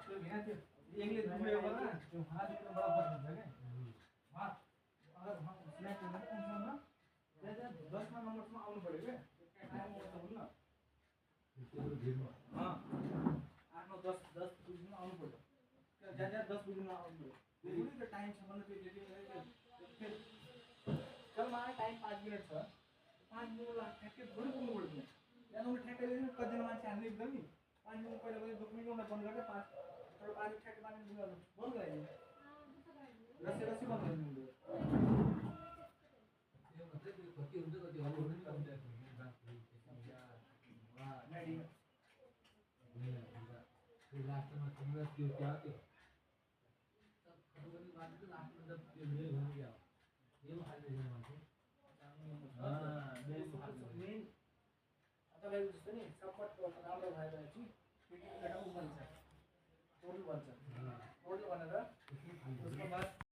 त्यो भिना त्यो एकले दुब्यो होला त्यो हात त्यो बराबर हुन्छ के हात अगर हम स्नैक में कौन सा 10 नंबर में आउनु पर्यो के टाइम त हुन्न हां 8 9 10 बजेमा आउनु पर्यो ज्यादा 10 बजेमा आउनु पर्यो त्यसले त टाइम छ भन्ने त्यो चल मलाई टाइम 5 मिनेट छ 5 मिनेट लाग्छ ठ्याक्कै थोरै पुग्नु पर्दैन यहाँ उनी ठ्याक्कै कतिजना मान्छे हाल्ने एकदम नि 5 मिनेट पहिला पनि दोकानमा बन्द गरेर 5 तर आज ठ्याक्कै 5 मिनेट बन्द गराइदिनु रसी बन्द गरिदिनु यो मतलब कति हुन्छ कति हल्लो पनि कति नाडी त्यो लास्टमा तिम्रो त्यो क्या त्यो पनि बात त लास्टमा जब त्यो ले हो गया यो खाली दिन मान्छे मेन तपाईको जस्तो नि सपोर्ट राम्रो भएर चाहिँ